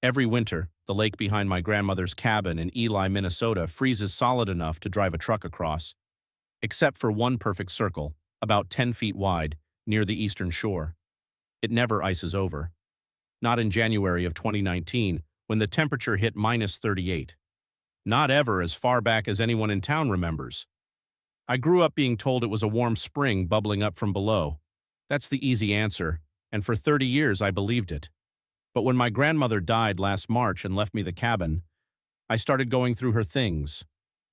Every winter, the lake behind my grandmother's cabin in Ely, Minnesota freezes solid enough to drive a truck across, except for one perfect circle, about 10 feet wide, near the eastern shore. It never ices over. Not in January of 2019, when the temperature hit minus 38. Not ever as far back as anyone in town remembers. I grew up being told it was a warm spring bubbling up from below. That's the easy answer, and for 30 years I believed it. But when my grandmother died last March and left me the cabin, I started going through her things,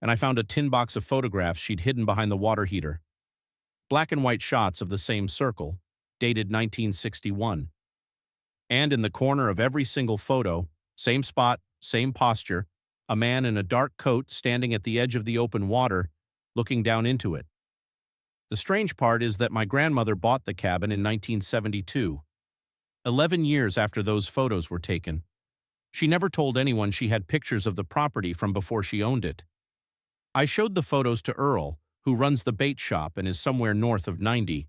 and I found a tin box of photographs she'd hidden behind the water heater. Black and white shots of the same circle, dated 1961. And in the corner of every single photo, same spot, same posture, a man in a dark coat standing at the edge of the open water, looking down into it. The strange part is that my grandmother bought the cabin in 1972, 11 years after those photos were taken. She never told anyone she had pictures of the property from before she owned it. I showed the photos to Earl, who runs the bait shop and is somewhere north of 90.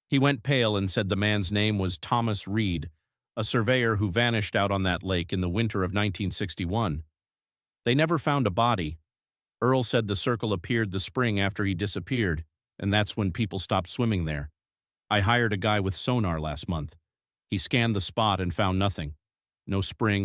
He went pale and said the man's name was Thomas Reed, a surveyor who vanished out on that lake in the winter of 1961. They never found a body. Earl said the circle appeared the spring after he disappeared, and that's when people stopped swimming there. I hired a guy with sonar last month. He scanned the spot and found nothing. No spring,